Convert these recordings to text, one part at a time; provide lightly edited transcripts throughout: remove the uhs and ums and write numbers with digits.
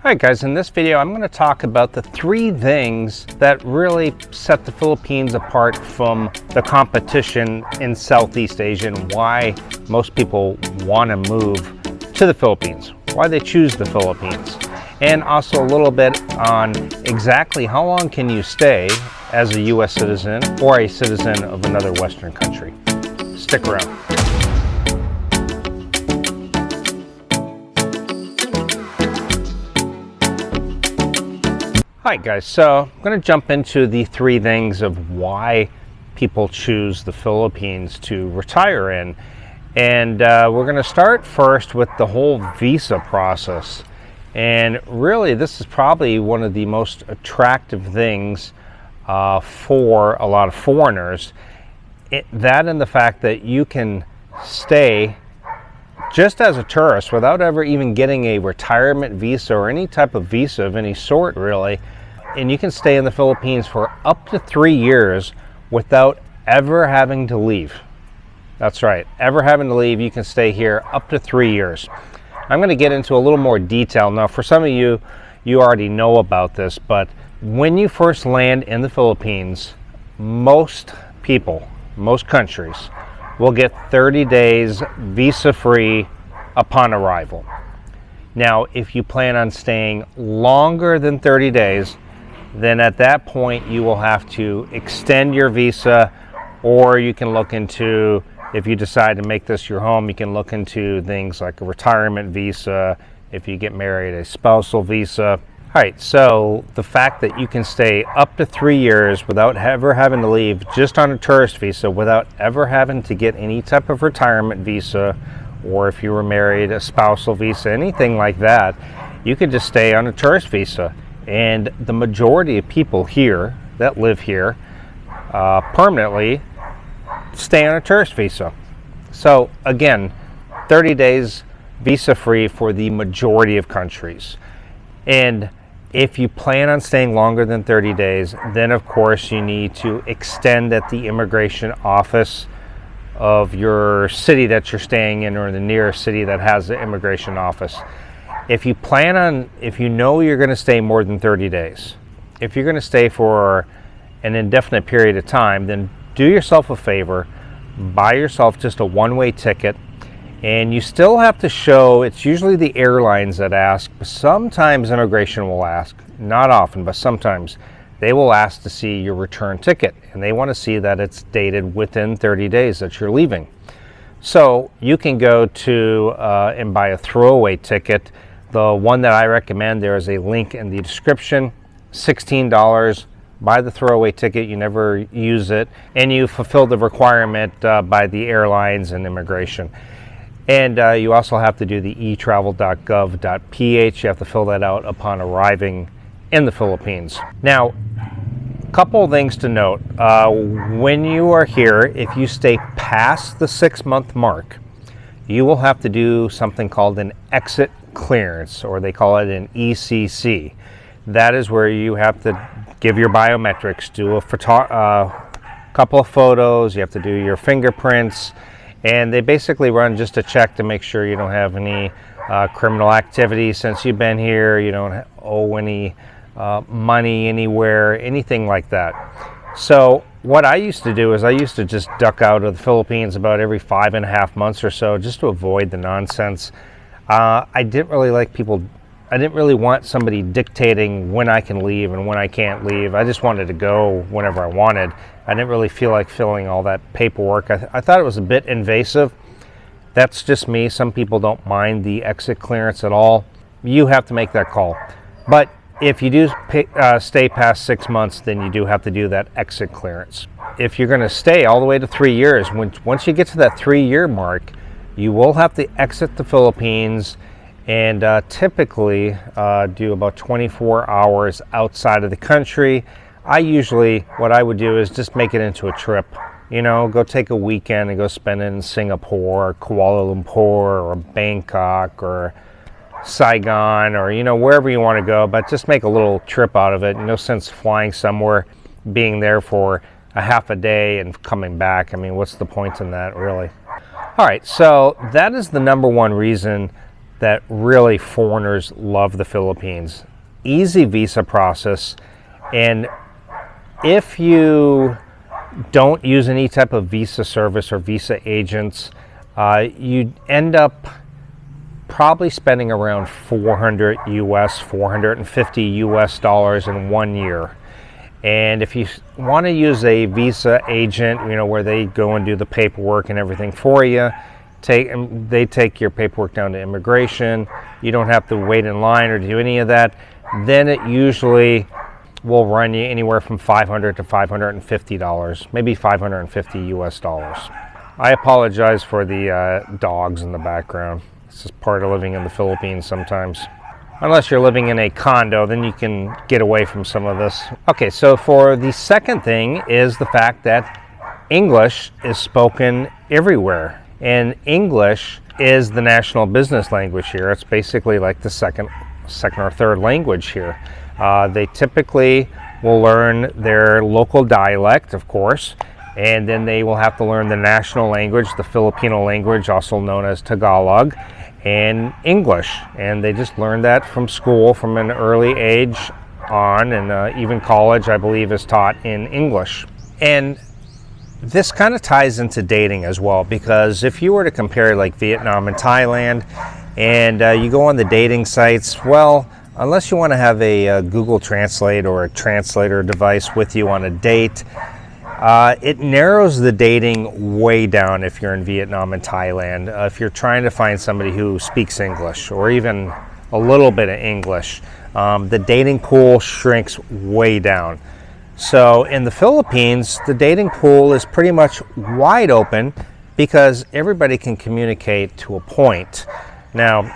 Alright guys, in this video I'm going to talk about the 3 things that really set the Philippines apart from the competition in Southeast Asia and why most people want to move to the Philippines, why they choose the Philippines, and also a little bit on exactly how long can you stay as a US citizen or a citizen of another Western country. Stick around. Alright guys, so I'm going to jump into the 3 things of why people choose the Philippines to retire in. And we're going to start first with the whole visa process. And really this is probably one of the most attractive things for a lot of foreigners. That and the fact that you can stay just as a tourist without ever even getting a retirement visa or any type of visa of any sort really. And you can stay in the Philippines for up to 3 years without ever having to leave. That's right, ever having to leave. You can stay here up to 3 years. I'm going to get into a little more detail. Now for some of you, you already know about this, but when you first land in the Philippines, most people, most countries will get 30 days visa-free upon arrival. Now, if you plan on staying longer than 30 days, then at that point you will have to extend your visa, or you can look into, if you decide to make this your home, you can look into things like a retirement visa. If you get married, a spousal visa. All right, so the fact that you can stay up to 3 years without ever having to leave, just on a tourist visa, without ever having to get any type of retirement visa, or if you were married, a spousal visa, anything like that, you could just stay on a tourist visa. And the majority of people here that live here permanently stay on a tourist visa. So again, 30 days visa free for the majority of countries. And if you plan on staying longer than 30 days, then of course you need to extend at the immigration office of your city that you're staying in, or the nearest city that has the immigration office. If you know you're going to stay more than 30 days, if you're going to stay for an indefinite period of time, then do yourself a favor, buy yourself just a one-way ticket, and you still have to show, it's usually the airlines that ask, but sometimes immigration will ask, not often, but sometimes they will ask to see your return ticket, and they want to see that it's dated within 30 days that you're leaving. So you can go to and buy a throwaway ticket. The one that I recommend, there is a link in the description, $16. Buy the throwaway ticket, you never use it, and you fulfill the requirement by the airlines and immigration. And you also have to do the etravel.gov.ph. You have to fill that out upon arriving in the Philippines. Now, a couple of things to note. When you are here, if you stay past the 6-month mark, you will have to do something called an exit clearance, or they call it an ECC. That is where you have to give your biometrics, do a couple of photos, you have to do your fingerprints, and they basically run just a check to make sure you don't have any criminal activity since you've been here, you don't owe any money anywhere, anything like that. So what I used to do is I used to just duck out of the Philippines about every 5.5 months or so, just to avoid the nonsense. I didn't really like people, I didn't really want somebody dictating when I can leave and when I can't leave. I just wanted to go whenever I wanted. I didn't really feel like filling all that paperwork. I thought it was a bit invasive. That's just me. Some people don't mind the exit clearance at all. You have to make that call. But if you do stay past 6 months, then you do have to do that exit clearance. If you're going to stay all the way to 3 years, once you get to that 3-year mark, you will have to exit the Philippines and typically do about 24 hours outside of the country. What I would do is just make it into a trip. You know, go take a weekend and go spend it in Singapore, or Kuala Lumpur, or Bangkok, or Saigon, or wherever you want to go, but just make a little trip out of it. No sense flying somewhere, being there for a half a day and coming back. I mean, what's the point in that really? All right, so that is the number one reason that really foreigners love the Philippines. Easy visa process, and if you don't use any type of visa service or visa agents, you end up probably spending around $450 US in 1 year. And if you want to use a visa agent, where they go and do the paperwork and everything for you, they take your paperwork down to immigration. You don't have to wait in line or do any of that. Then it usually will run you anywhere from $500 to $550, maybe $550 US. I apologize for the dogs in the background. It's just part of living in the Philippines sometimes. Unless you're living in a condo, then you can get away from some of this. Okay, so for the second thing is the fact that English is spoken everywhere. And English is the national business language here. It's basically like the second or third language here. They typically will learn their local dialect, of course, and then they will have to learn the national language, the Filipino language, also known as Tagalog, and English. And they just learn that from school from an early age on, and even college, I believe, is taught in English. And this kind of ties into dating as well, because if you were to compare like Vietnam and Thailand, and you go on the dating sites, well, unless you want to have a Google Translate or a translator device with you on a date, it narrows the dating way down if you're in Vietnam and Thailand. If you're trying to find somebody who speaks English or even a little bit of English, the dating pool shrinks way down. So in the Philippines, the dating pool is pretty much wide open because everybody can communicate to a point. Now,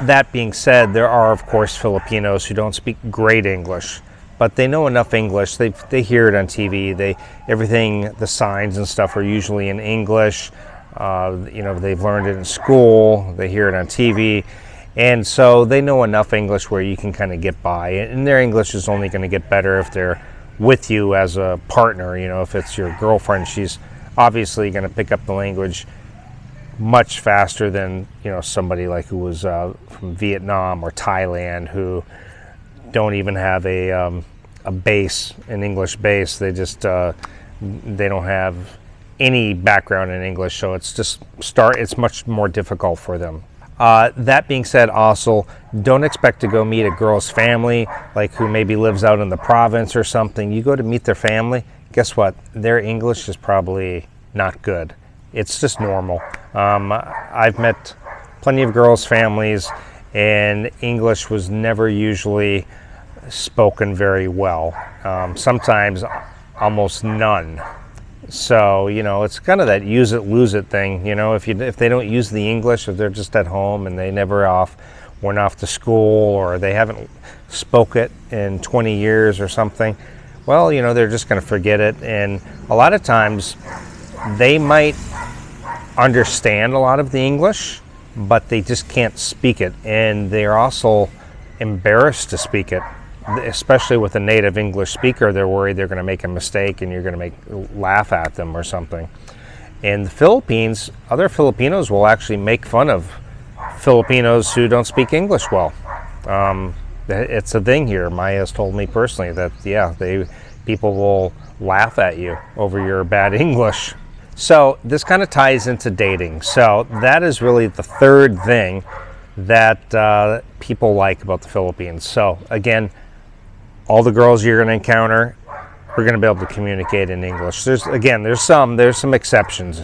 that being said, there are, of course, Filipinos who don't speak great English, but they know enough English. They hear it on TV. Everything, the signs and stuff are usually in English. They've learned it in school. They hear it on TV. And so they know enough English where you can kind of get by. And their English is only going to get better if they're with you as a partner. If it's your girlfriend, she's obviously going to pick up the language much faster than somebody like who was from Vietnam or Thailand, who don't even have a base, an English base. They just they don't have any background in English, so it's much more difficult for them. That being said, also, don't expect to go meet a girl's family, like who maybe lives out in the province or something. You go to meet their family, guess what? Their English is probably not good. It's just normal. I've met plenty of girls' families, and English was never usually spoken very well. Sometimes almost none. So, it's kind of that use it, lose it thing. If they don't use the English, if they're just at home and they never went off to school, or they haven't spoke it in 20 years or something, well, they're just going to forget it. And a lot of times they might understand a lot of the English, but they just can't speak it. And they're also embarrassed to speak it. Especially with a native English speaker, they're worried they're going to make a mistake and you're going to laugh at them or something. In the Philippines, other Filipinos will actually make fun of Filipinos who don't speak English well. It's a thing here. Maya's told me personally that, people will laugh at you over your bad English. So this kind of ties into dating. So that is really the third thing that people like about the Philippines. So again, all the girls you're going to encounter, we're going to be able to communicate in English. There's some exceptions,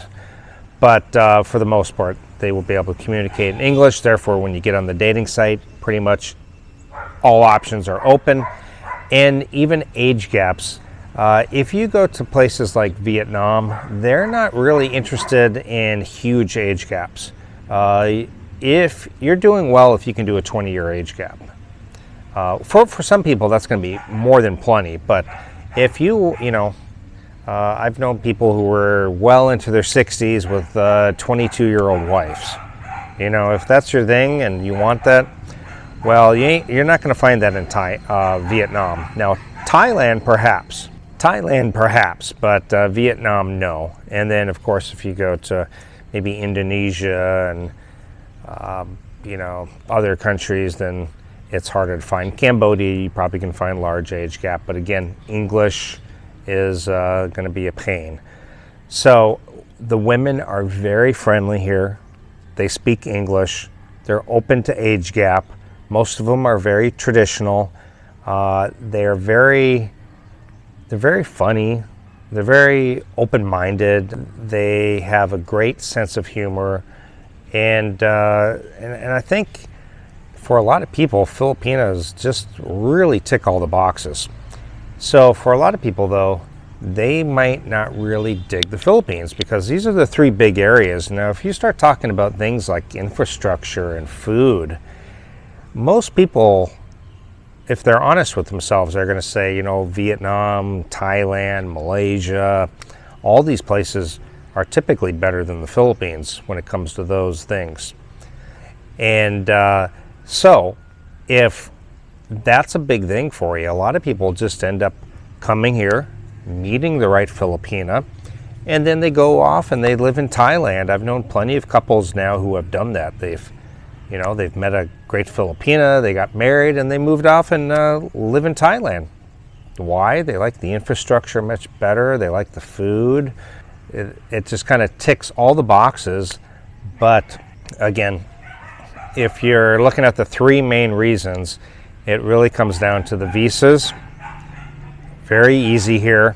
but for the most part, they will be able to communicate in English. Therefore, when you get on the dating site, pretty much all options are open, and even age gaps. If you go to places like Vietnam, they're not really interested in huge age gaps. If you're doing well, if you can do a 20-year age gap. For some people, that's going to be more than plenty. But if I've known people who were well into their 60s with 22-year-old wives. If that's your thing and you want that, well, you're not going to find that in Vietnam. Now, Thailand, perhaps, but Vietnam, no. And then, of course, if you go to maybe Indonesia and you know, other countries, then it's harder to find. Cambodia, you probably can find large age gap, but again, English is going to be a pain. So the women are very friendly here. They speak English. They're open to age gap. Most of them are very traditional. They're very funny. They're very open-minded. They have a great sense of humor, and I think for a lot of people, Filipinos just really tick all the boxes. So for a lot of people, though, they might not really dig the Philippines because these are the three big areas. Now, if you start talking about things like infrastructure and food, most people, if they're honest with themselves, they're going to say, you know, Vietnam, Thailand, Malaysia, all these places are typically better than the Philippines when it comes to those things. And so if that's a big thing for you, a lot of people just end up coming here, meeting the right Filipina, and then they go off and they live in Thailand. I've known plenty of couples now who have done that. They've met a great Filipina, they got married, and they moved off and live in Thailand. Why? They like the infrastructure much better. They like the food. It just kind of ticks all the boxes. But again, if you're looking at the three main reasons, it really comes down to the visas. Very easy here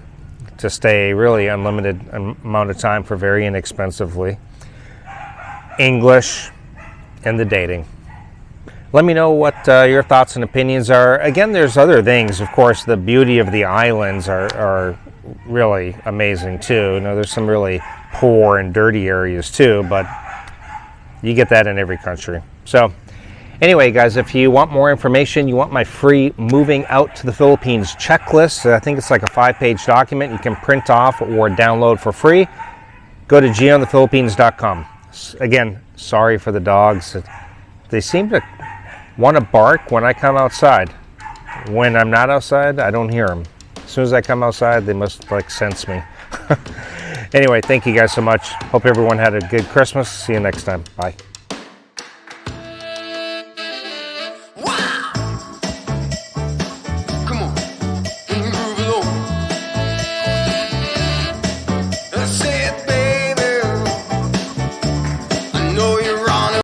to stay really unlimited amount of time for very inexpensively. English, and the dating. Let me know what your thoughts and opinions are. Again, there's other things. Of course, the beauty of the islands are really amazing too. You know, there's some really poor and dirty areas too, but you get that in every country. So anyway, guys, if you want more information, you want my free Moving Out to the Philippines checklist, I think it's like a 5-page document you can print off or download for free, go to geonthephilippines.com. Again, sorry for the dogs. They seem to want to bark when I come outside. When I'm not outside, I don't hear them. As soon as I come outside, they must like sense me. Anyway, thank you guys so much. Hope everyone had a good Christmas. See you next time. Bye.